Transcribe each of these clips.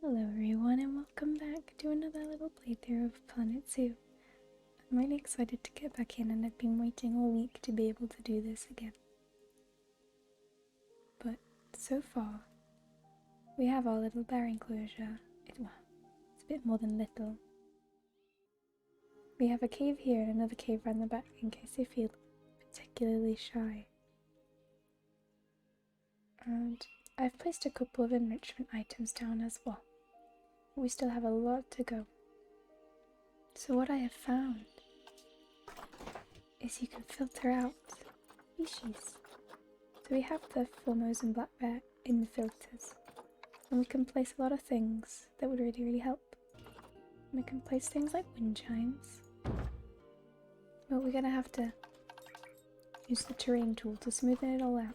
Hello everyone and welcome back to another little playthrough of Planet Zoo. I'm really excited to get back in and I've been waiting all week to be able to do this again. But so far, we have our little bear enclosure. It's a bit more than little. We have a cave here and another cave around the back in case they feel particularly shy. And I've placed a couple of enrichment items down as well. We still have a lot to go. So what I have found is you can filter out species. So we have the Formosan black bear in the filters, and we can place a lot of things that would really help. We can place things like wind chimes, but we're gonna have to use the terrain tool to smoothen it all out.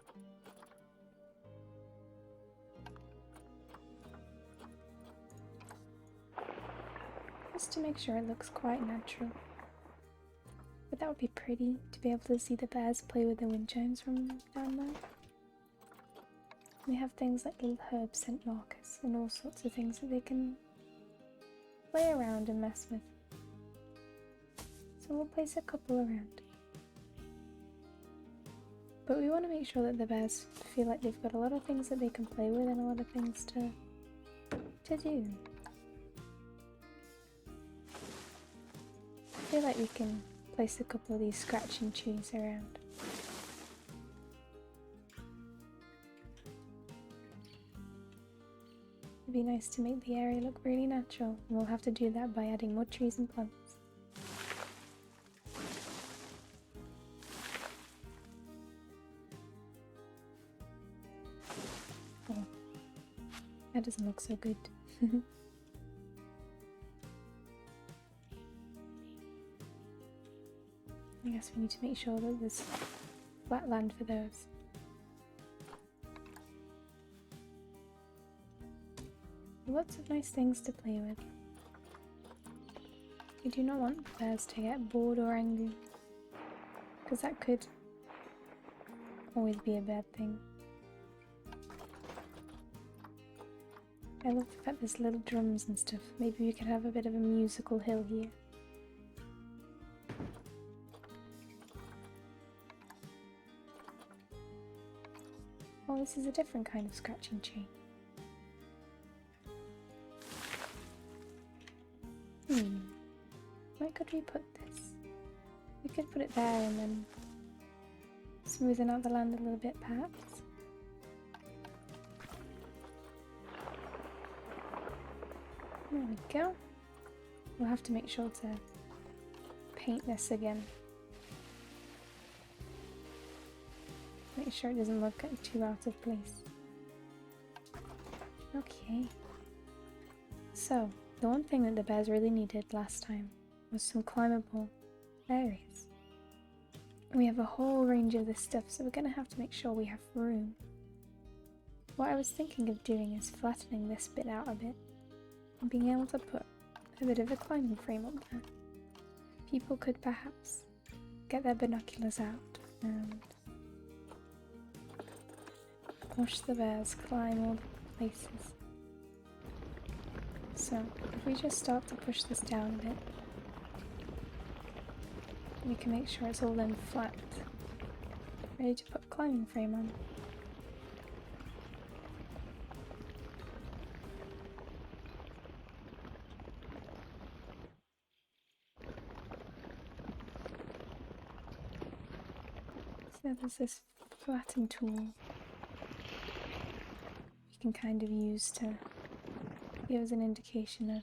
Just to make sure it looks quite natural. But that would be pretty to be able to see the bears play with the wind chimes from down there. We have things like little herb scent markers and all sorts of things that they can play around and mess with. So we'll place a couple around. But we want to make sure that the bears feel like they've got a lot of things that they can play with and a lot of things to do. I feel like we can place a couple of these scratching trees around. It'd be nice to make the area look really natural, and we'll have to do that by adding more trees and plants. Oh, that doesn't look so good. I guess we need to make sure that there's flat land for those. Lots of nice things to play with. We do not want the bears to get bored or angry, because that could always be a bad thing. I love the fact there's little drums and stuff. Maybe we could have a bit of a musical hill here. Oh, this is a different kind of scratching chain. Where could we put this? We could put it there and then smoothen out the land a little bit, perhaps. There we go. We'll have to make sure to paint this again. Make sure it doesn't look too out of place. Okay. So, the one thing that the bears really needed last time was some climbable areas. We have a whole range of this stuff, so we're going to have to make sure we have room. What I was thinking of doing is flattening this bit out a bit and being able to put a bit of a climbing frame up there. People could perhaps get their binoculars out and watch the bears climb all the places. So, if we just start to push this down a bit, we can make sure it's all then flat, ready to put a climbing frame on. So there's this flatten tool we can kind of use to give us an indication of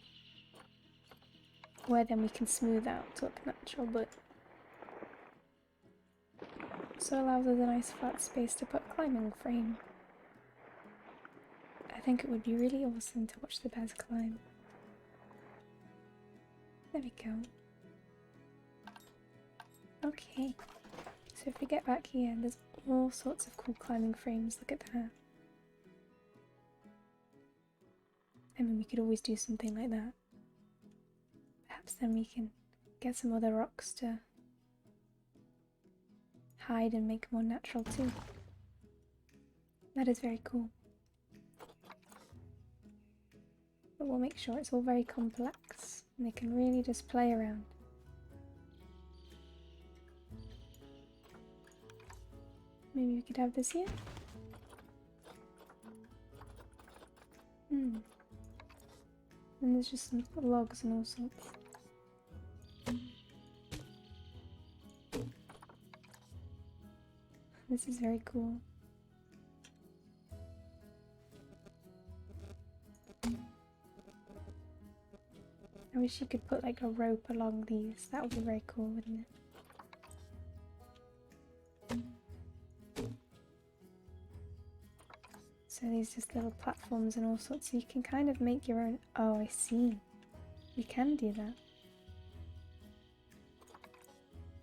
where then we can smooth out to look natural, but also allows us a nice flat space to put a climbing frame. I think it would be really awesome to watch the bears climb. There we go. Okay, so if we get back here, there's all sorts of cool climbing frames. Look at that. I mean, we could always do something like that. Perhaps then we can get some other rocks to hide and make more natural too. That is very cool. but we'll make sure it's all very complex and they can really just play around. Maybe we could have this here. And there's just some logs and all sorts. This is very cool. I wish you could put like a rope along these. That would be very cool, wouldn't it? So these just little platforms and all sorts, so you can kind of make your own. Oh, I see. We can do that.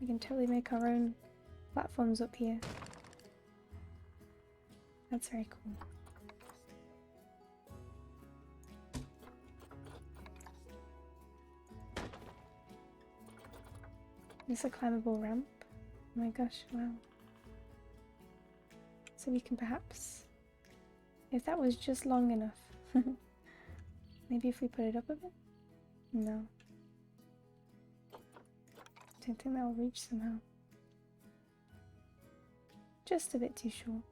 We can totally make our own platforms up here. That's very cool. There's a climbable ramp. Oh my gosh, wow. So we can perhaps, if that was just long enough, maybe if we put it up a bit? No. Don't think that will reach somehow. Just a bit too short.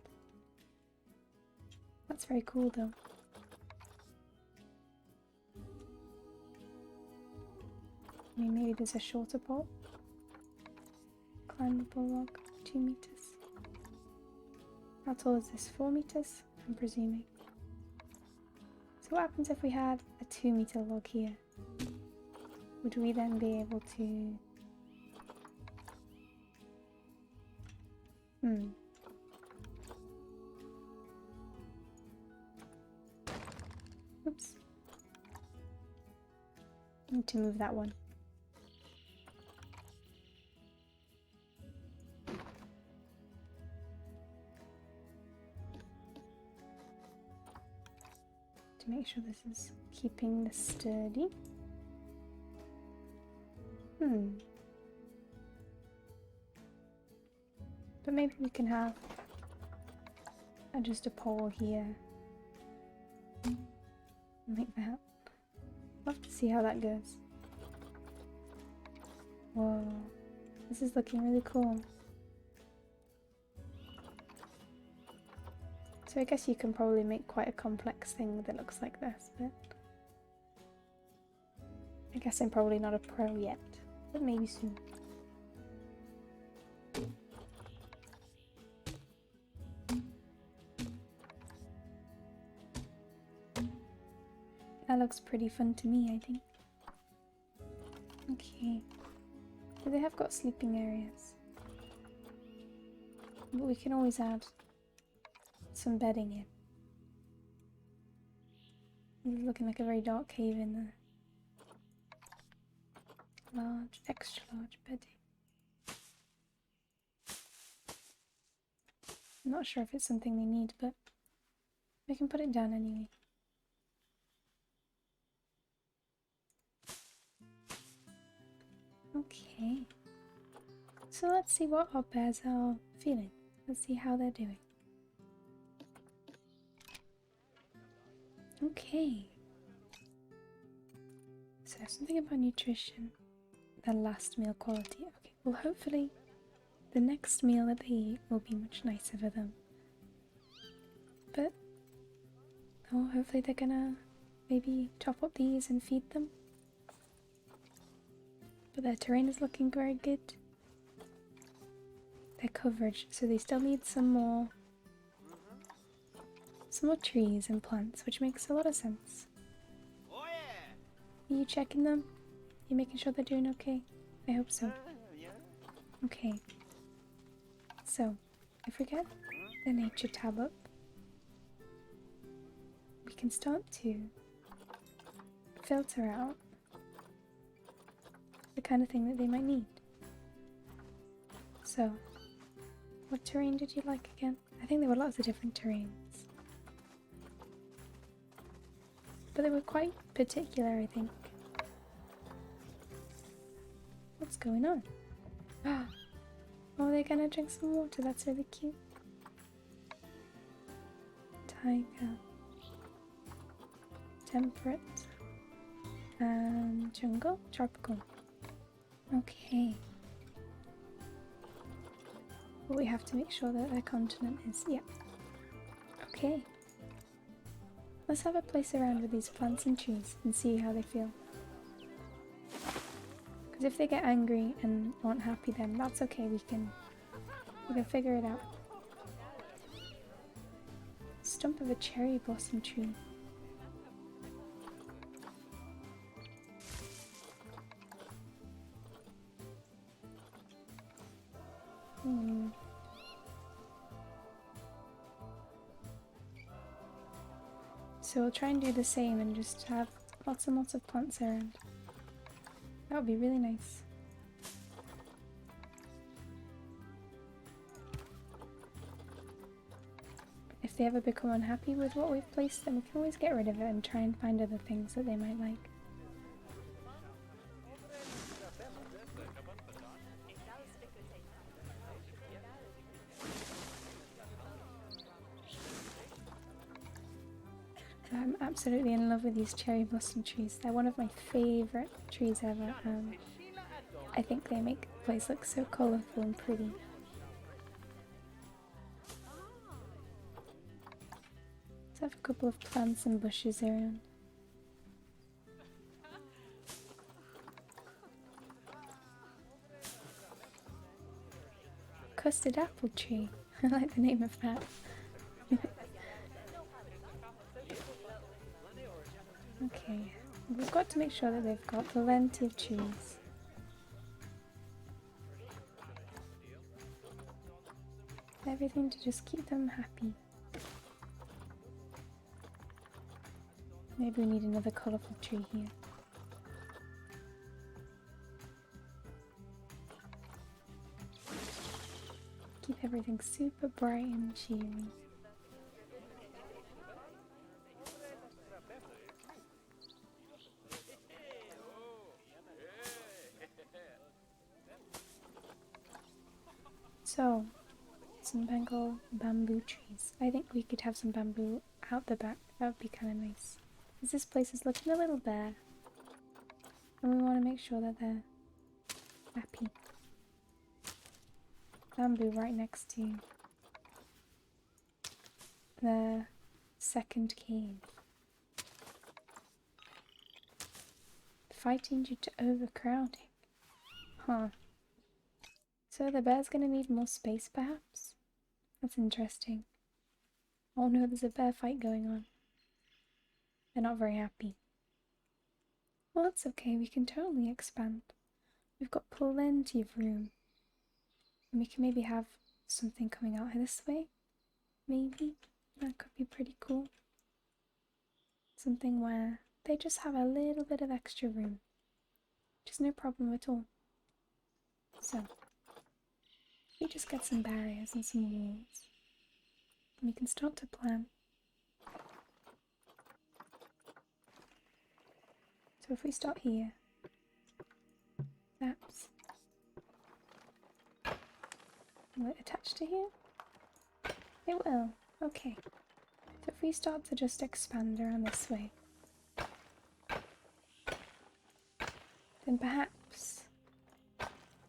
That's very cool though. I mean, maybe there's a shorter pole. Climbable log, 2 meters. How tall is this? 4 meters? I'm presuming. So what happens if we had a 2-meter log here? Would we then be able to... Oops. I need to move that one. To make sure this is keeping this sturdy. But maybe we can have just a pole here. Like that. I'll have to see how that goes. Whoa, this is looking really cool. So I guess you can probably make quite a complex thing that looks like this, but I guess I'm probably not a pro yet, but maybe soon. That looks pretty fun to me, I think. Okay. So they have got sleeping areas. But we can always add some bedding in. It's looking like a very dark cave in there. Large, extra large bedding. I'm not sure if it's something they need, but we can put it down anyway. Okay. So let's see what our bears are feeling. Let's see how they're doing. Okay. So something about nutrition. The last meal quality. Okay, well hopefully the next meal that they eat will be much nicer for them. But hopefully they're gonna maybe top up these and feed them. But their terrain is looking very good. Their coverage, so they still need some more trees and plants, which makes a lot of sense. Oh yeah. Are you checking them? You making sure they're doing okay? I hope so. Okay. So, if we get the nature tab up, we can start to filter out the kind of thing that they might need. So, what terrain did you like again? I think there were lots of different terrains. But they were quite particular, I think. What's going on? Oh, they're gonna drink some water. That's really cute. Tiger. Temperate. And jungle, tropical. Okay. But we have to make sure that their continent is, yeah. Okay. Let's have a place around with these plants and trees and see how they feel. Because if they get angry and aren't happy, then that's okay. We can figure it out. Stump of a cherry blossom tree. So we'll try and do the same and just have lots and lots of plants around. That would be really nice. If they ever become unhappy with what we've placed, then we can always get rid of it and try and find other things that they might like. I'm absolutely in love with these cherry blossom trees. They're one of my favourite trees ever. I think they make the place look so colourful and pretty. Let's have a couple of plants and bushes around. Custard apple tree. I like the name of that. Okay, we've got to make sure that they've got plenty of trees. Everything to just keep them happy. Maybe we need another colourful tree here. Keep everything super bright and cheery. So, some Bengal bamboo trees. I think we could have some bamboo out the back. That would be kind of nice. Because this place is looking a little bare. And we want to make sure that they're happy. Bamboo right next to the second cave. Fighting due to overcrowding. Huh. So the bear's gonna need more space, perhaps? That's interesting. Oh no, there's a bear fight going on. They're not very happy. Well, it's okay, we can totally expand. We've got plenty of room. And we can maybe have something coming out this way. Maybe. That could be pretty cool. Something where they just have a little bit of extra room. Which is no problem at all. So, we just get some barriers and some walls. And we can start to plan. So if we start here, perhaps. Will it attach to here? It will. Okay. So if we start to just expand around this way, then perhaps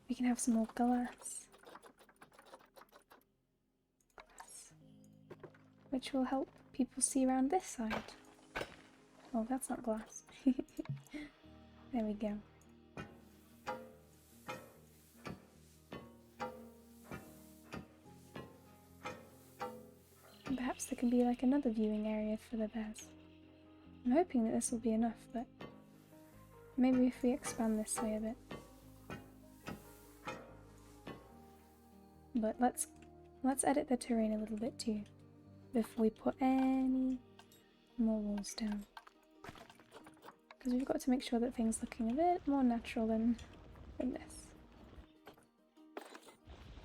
we can have some more glass. Which will help people see around this side. Oh, that's not glass. There we go. And perhaps there can be like another viewing area for the bears. I'm hoping that this will be enough, but maybe if we expand this way a bit. But let's edit the terrain a little bit too, before we put any more walls down. Because we've got to make sure that things looking a bit more natural than this.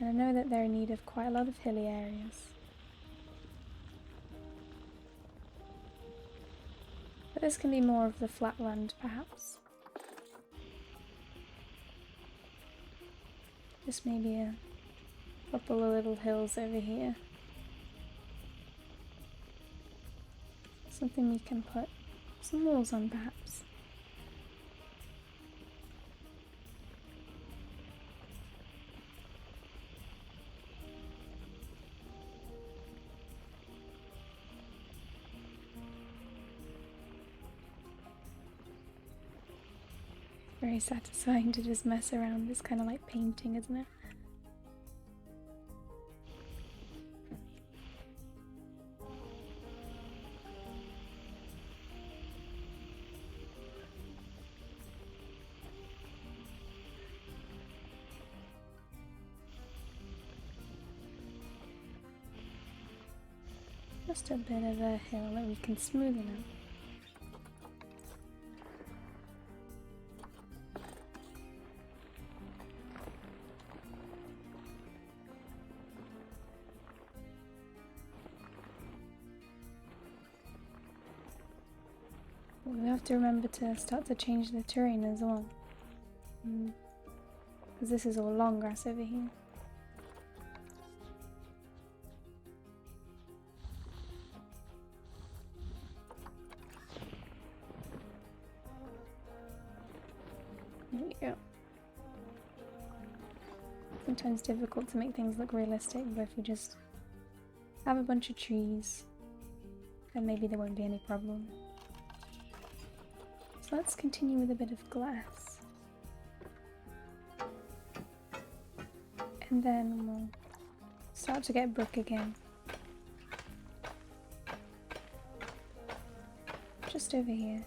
And I know that they're in need of quite a lot of hilly areas. But this can be more of the flat land, perhaps. Just maybe a couple of little hills over here. Something we can put some walls on, perhaps. very satisfying to just mess around. It's kind of like painting, isn't it? Just a bit of a hill that we can smoothen out. We have to remember to start to change the terrain as well. Because this is all long grass over here. There we go. Sometimes difficult to make things look realistic, but if we just have a bunch of trees, then maybe there won't be any problem. So let's continue with a bit of glass. And then we'll start to get brick again. Just over here.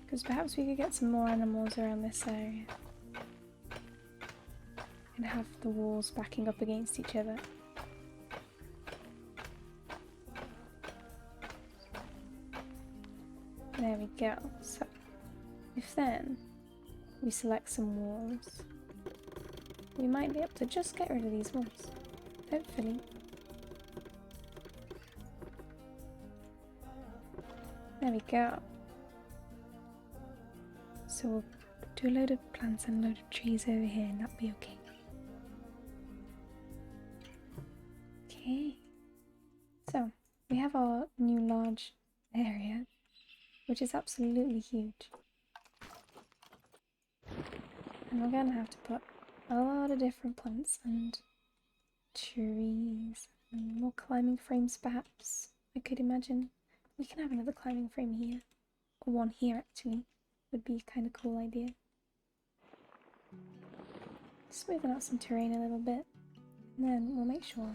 Because perhaps we could get some more animals around this area. And have the walls backing up against each other. There we go. So, if then we select some walls, we might be able to just get rid of these walls. Hopefully. There we go. So we'll do a load of plants and a load of trees over here and that'll be okay. Okay. So we have our new large area, which is absolutely huge. And we're going to have to put a lot of different plants and trees and more climbing frames perhaps, I could imagine. We can have another climbing frame here, or one here actually, would be a kind of cool idea. Smoothing out some terrain a little bit, and then we'll make sure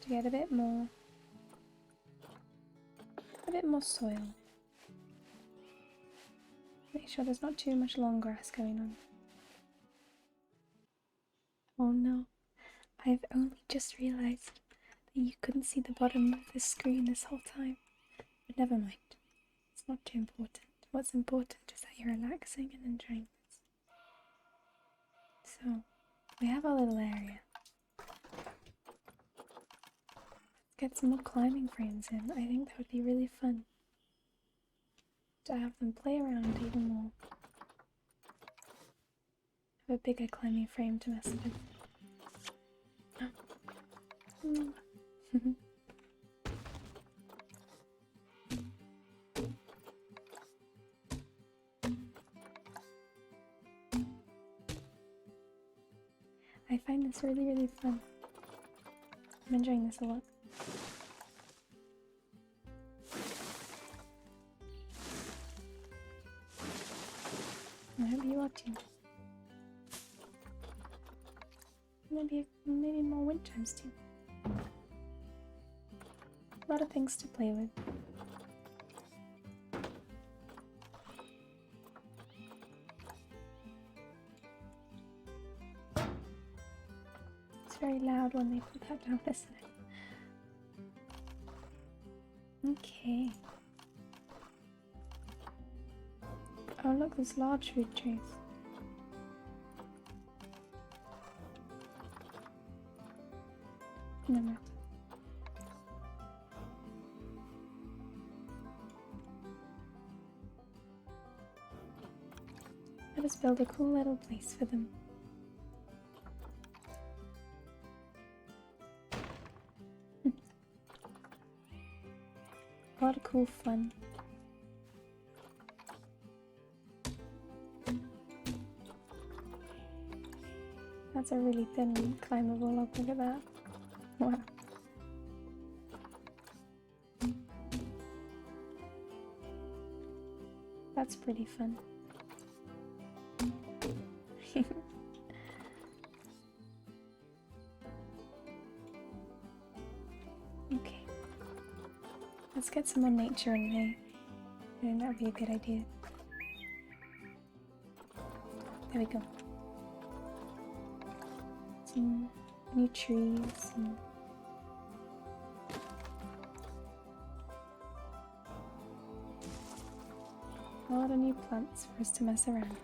to get a bit more soil. Make sure there's not too much long grass going on. Oh no, I've only just realised that you couldn't see the bottom of the screen this whole time. But never mind, it's not too important. What's important is that you're relaxing and enjoying this. So, we have our little area. Let's get some more climbing frames in. I think that would be really fun to have them play around even more. Have a bigger climbing frame to mess with. I find this really, really fun. I'm enjoying this a lot. I hope you are too. Maybe more wind chimes too. A lot of things to play with. It's very loud when they put that down, isn't it? Okay. Oh look, there's large fruit trees. No matter. Let us build a cool little place for them. A lot of cool fun. That's a really thin climbable log, look at that. Wow. That's pretty fun. Okay. Let's get some more nature in here. I think that would be a good idea. There we go. Some new trees and a lot of new plants for us to mess around with.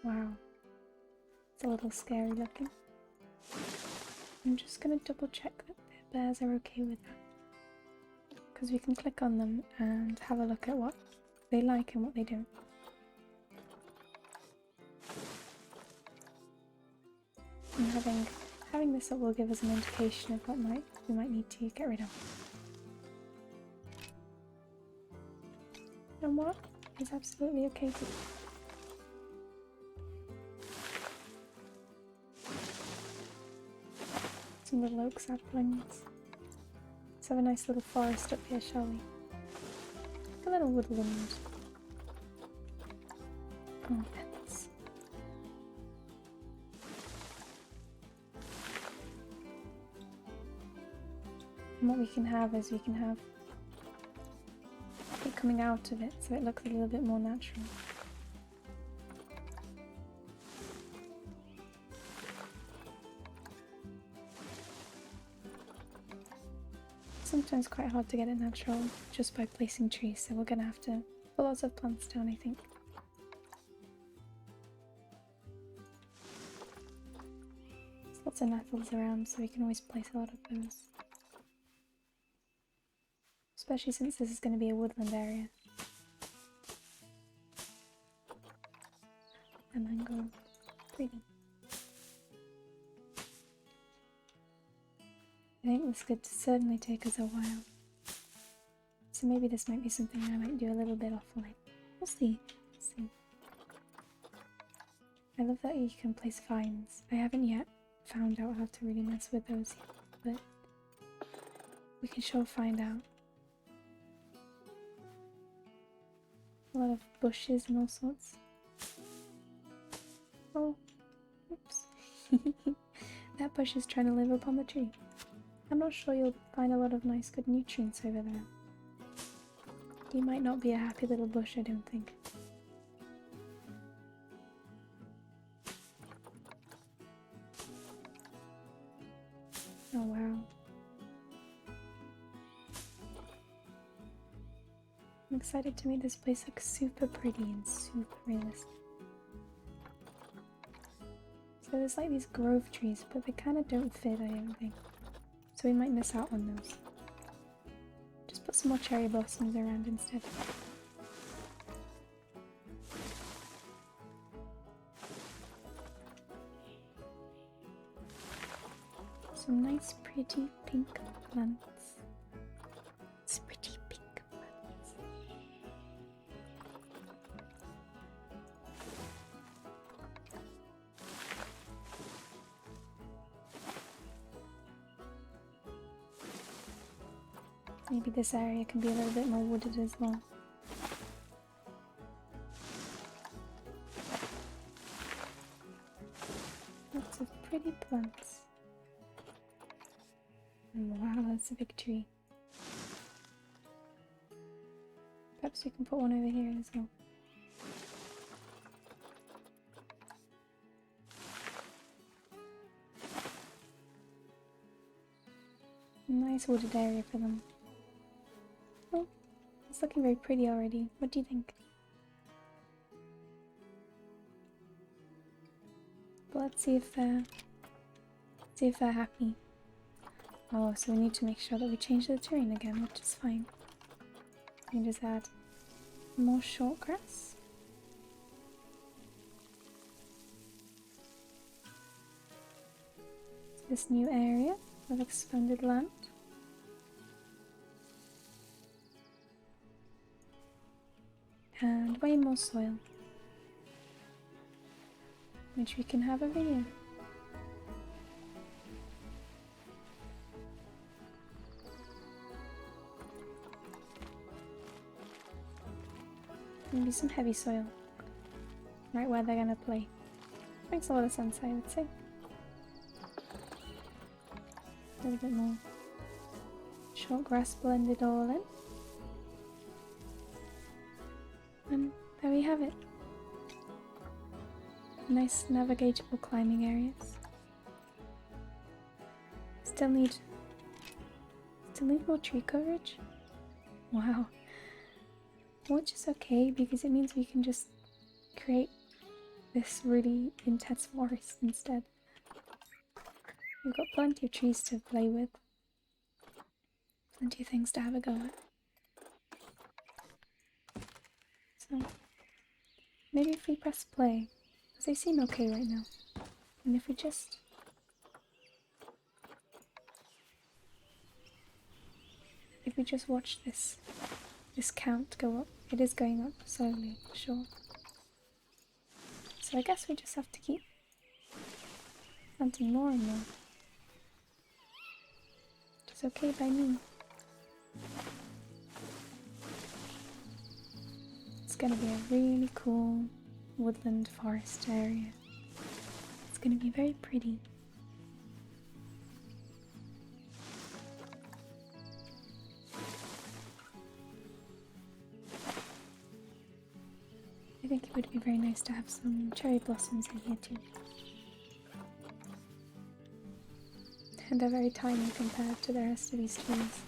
Wow. It's a little scary looking. I'm just gonna double check that the bears are okay with that. Because we can click on them and have a look at what they like and what they don't. And having this up will give us an indication of what we might need to get rid of. And what is absolutely okay to do. Some little oak saplings. Let's have a nice little forest up here, shall we? A little woodland. Oh, pets. And what we can have is we can have it coming out of it so it looks a little bit more natural. Sometimes quite hard to get it natural just by placing trees, so we're gonna have to put lots of plants down, I think. There's lots of nettles around, so we can always place a lot of those. Especially since this is going to be a woodland area. A mango. Pretty. I think this could certainly take us a while. So maybe this might be something I might do a little bit offline. We'll see. I love that you can place vines. I haven't yet found out how to really mess with those yet, but we can sure find out. A lot of bushes and all sorts. Oh, oops. That bush is trying to live up on the tree. I'm not sure you'll find a lot of nice good nutrients over there. You might not be a happy little bush, I don't think. Oh wow. I'm excited to make this place look super pretty and super realistic. So there's like these grove trees, but they kind of don't fit, I don't think. So we might miss out on those. Just put some more cherry blossoms around instead. Some nice pretty pink plants. It's pretty pink plants. Maybe this area can be a little bit more wooded as well. Lots of pretty plants. And wow, that's a big tree. Perhaps we can put one over here as well. Nice wooded area for them. Oh, it's looking very pretty already. What do you think? But let's see if they're happy. Oh, so we need to make sure that we change the terrain again, which is fine. We can just add more short grass. This new area of expanded land. And way more soil, which we can have over here. Maybe some heavy soil, right where they're gonna play. Makes a lot of sense, I would say. A little bit more short grass blended all in. And there we have it. Nice navigatable climbing areas. Still need more tree coverage. Wow. Which is okay because it means we can just create this really intense forest instead. We've got plenty of trees to play with. Plenty of things to have a go at. So, maybe if we press play, because they seem okay right now. And if we just... watch this count go up. It is going up slowly, for sure. So I guess we just have to keep planting more and more. Which is okay by me. It's gonna be a really cool woodland forest area. It's gonna be very pretty. I think it would be very nice to have some cherry blossoms in here too. And they're very tiny compared to the rest of these trees.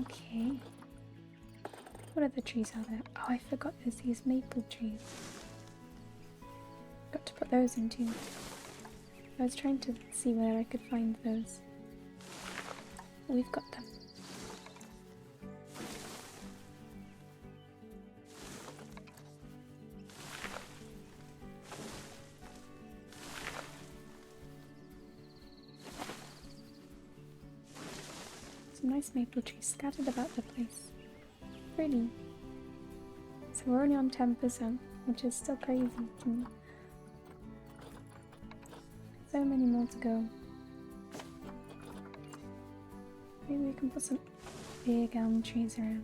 Okay. What other trees are there? Oh, I forgot there's these maple trees. Got to put those in too. I was trying to see where I could find those. We've got them. Some nice maple trees scattered about the place. Pretty. So we're only on 10%, which is still crazy to me. So many more to go. Maybe we can put some big elm trees around.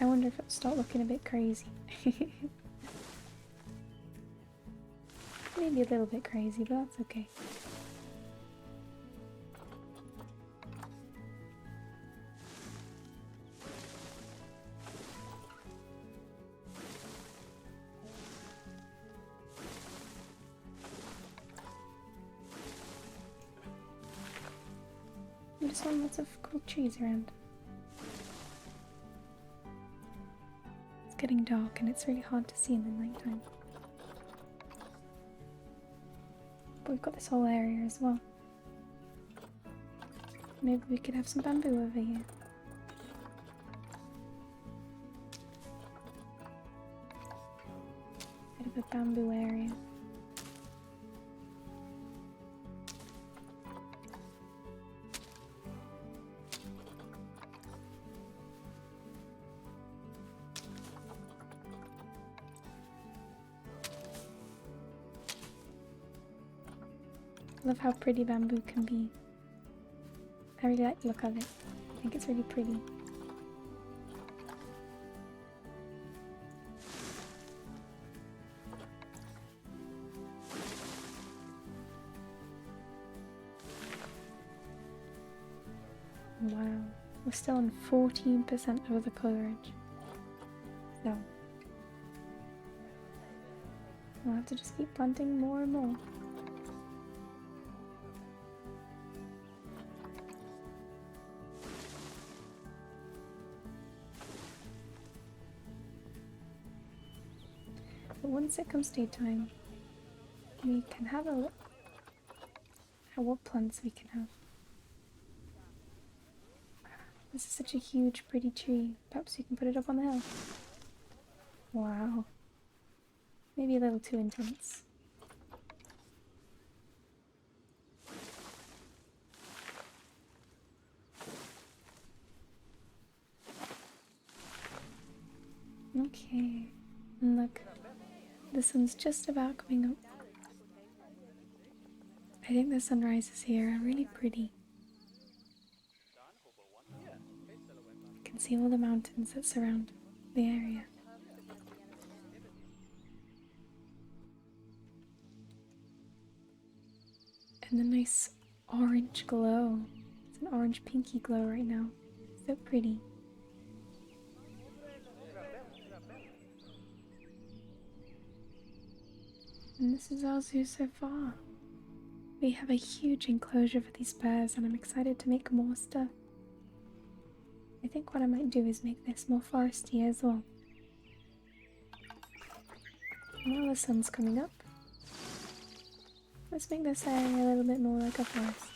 I wonder if it'll start looking a bit crazy. Maybe a little bit crazy, but that's okay. I just want lots of cool trees around. It's getting dark and it's really hard to see in the nighttime. But we've got this whole area as well. Maybe we could have some bamboo over here. Bit of a bamboo area. I love how pretty bamboo can be. I really like the look of it. I think it's really pretty. Wow, we're still on 14% of the coverage. So we'll have to just keep planting more and more. but once it comes daytime, we can have a look at what plants we can have. This is such a huge, pretty tree. Perhaps we can put it up on the hill. Wow. Maybe a little too intense. Okay. And look, the sun's just about coming up. I think the sunrises here are really pretty. You can see all the mountains that surround the area. And the nice orange glow. It's an orange pinky glow right now. So pretty. And this is our zoo so far. We have a huge enclosure for these bears and I'm excited to make more stuff. I think what I might do is make this more foresty as well. While the sun's coming up, let's make this area a little bit more like a forest.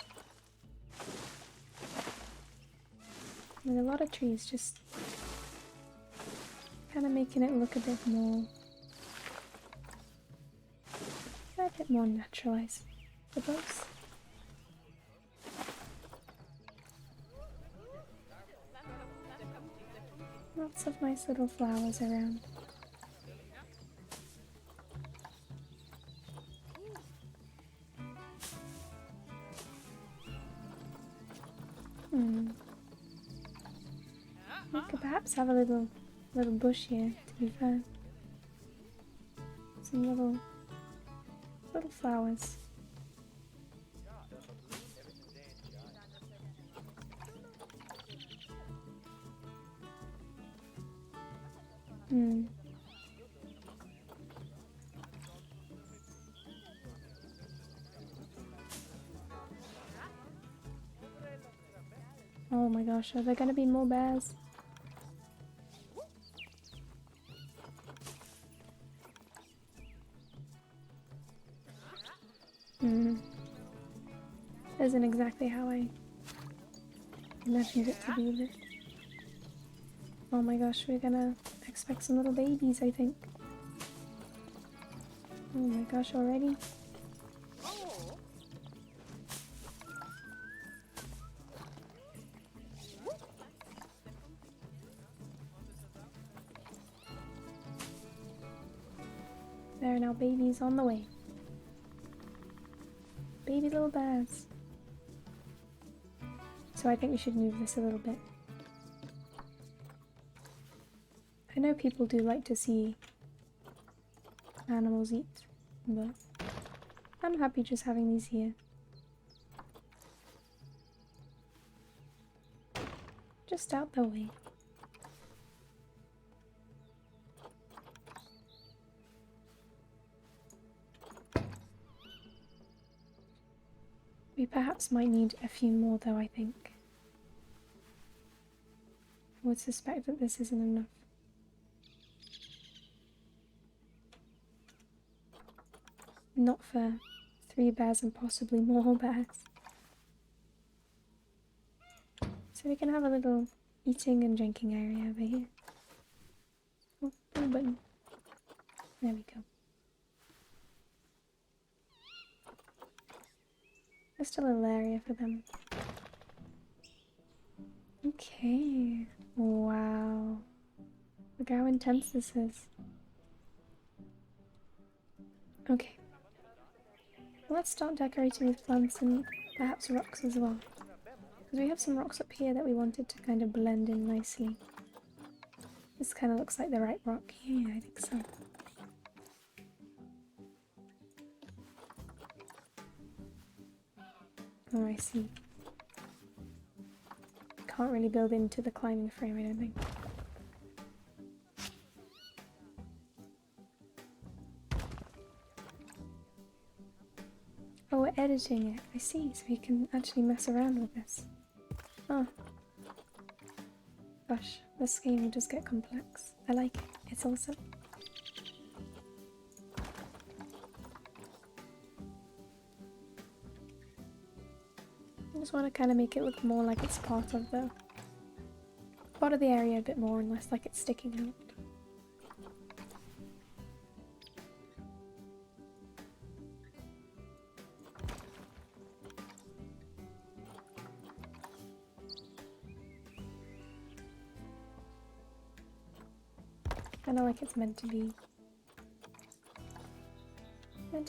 With a lot of trees, just kind of making it look a bit more naturalized, I suppose. Lots of nice little flowers around. We could perhaps have a little bush here, to be fair. Some little flowers. Oh my gosh, are there gonna be more bears? Isn't exactly how I imagined it to be, but oh my gosh, we're gonna expect some little babies, I think. Oh my gosh, already? There are now babies on the way. Baby little bears. So I think we should move this a little bit. I know people do like to see animals eat, but I'm happy just having these here. Just out the way. We perhaps might need a few more though, I think. I would suspect that this isn't enough. Not for 3 bears and possibly more bears. So we can have a little eating and drinking area over here. Oh, little button. There we go. Just a little area for them. Okay. Wow. Look how intense this is. Okay. Let's start decorating with plants and perhaps rocks as well. Because we have some rocks up here that we wanted to kind of blend in nicely. This kind of looks like the right rock. Yeah, I think so. Oh, I see. Can't really build into the climbing frame, I don't think. Oh, we're editing it. I see, so we can actually mess around with this. Oh. Gosh, this game will just get complex. I like it. It's awesome. Just want to kind of make it look more like it's part of the area a bit more and less like it's sticking out. Kind of like it's meant to be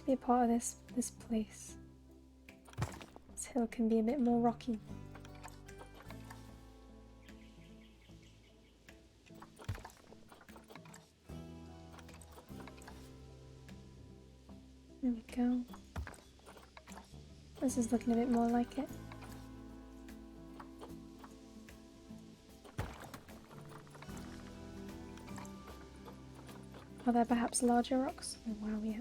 a part of this place. This hill can be a bit more rocky. There we go. This is looking a bit more like it. Are there perhaps larger rocks? Oh wow, yeah.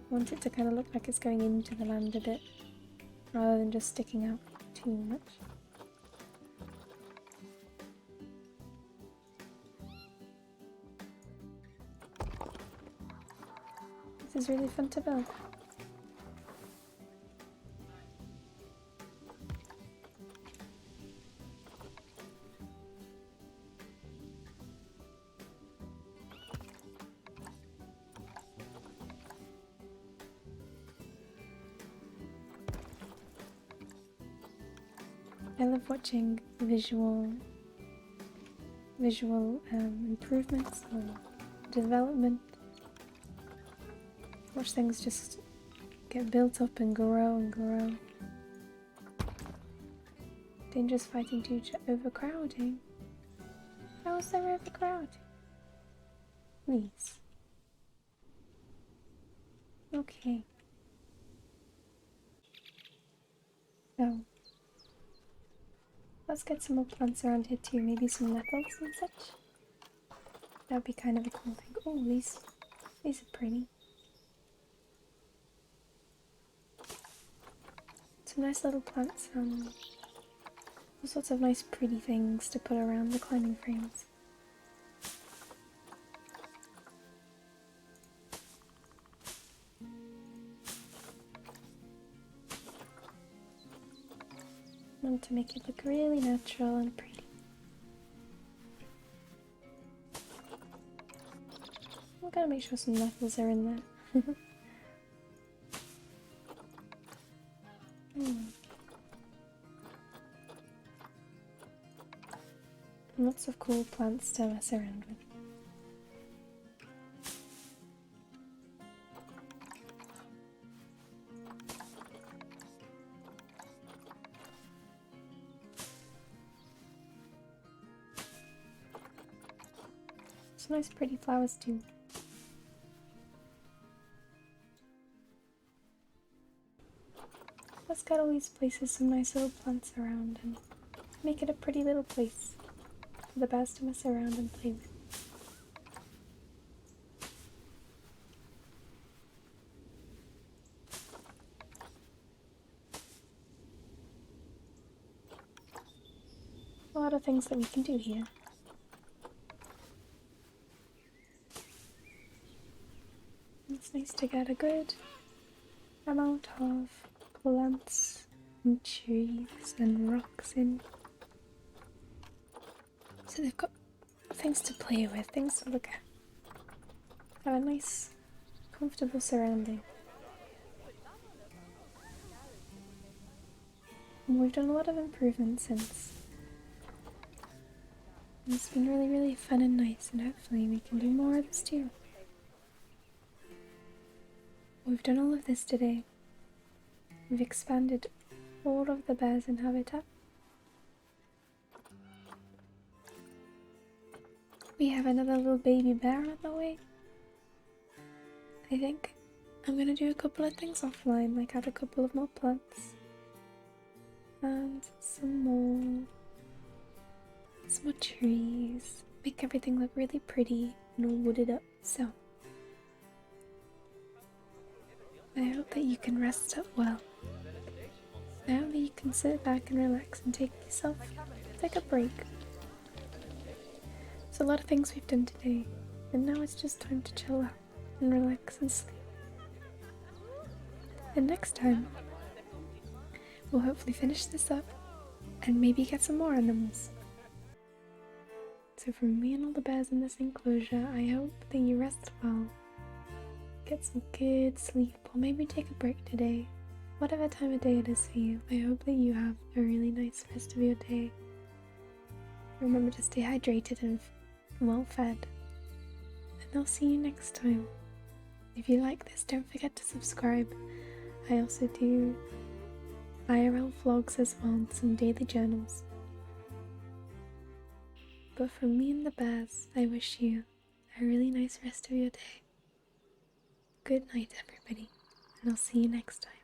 Want it to kind of look like it's going into the land a bit, rather than just sticking out too much. This is really fun to build. I love watching visual improvements or development. Watch things just get built up and grow and grow. Dangerous fighting due to overcrowding. How is there overcrowding? Please. Okay. So let's get some more plants around here too, maybe some nettles and such. That would be kind of a cool thing. Oh, these are pretty. Some nice little plants, all sorts of nice pretty things to put around the climbing frames. Want to make it look really natural and pretty. I'm gonna make sure some nettles are in there. Lots of cool plants to mess around with. Some nice pretty flowers too. Let's get all these places some nice little plants around and make it a pretty little place for the bears to mess around and play with. A lot of things that we can do here. It's nice to get a good amount of plants and trees and rocks in. So they've got things to play with, things to look at. Have a nice, comfortable surrounding. And we've done a lot of improvements since. And it's been really, really fun and nice, and hopefully we can do more of this too. We've done all of this today. We've expanded all of the bears in habitat. We have another little baby bear on the way. I think I'm gonna do a couple of things offline, like add a couple of more plants and some more trees, make everything look really pretty and all wooded up. So I hope that you can rest up well. I hope that you can sit back and relax and take a break. There's a lot of things we've done today. And now it's just time to chill out and relax and sleep. And next time, we'll hopefully finish this up and maybe get some more animals. So from me and all the bears in this enclosure, I hope that you rest well, get some good sleep, or maybe take a break today. Whatever time of day it is for you, I hope that you have a really nice rest of your day. Remember to stay hydrated and well fed. And I'll see you next time. If you like this, don't forget to subscribe. I also do IRL vlogs as well, some daily journals. But from me and the bears, I wish you a really nice rest of your day. Good night, everybody, and I'll see you next time.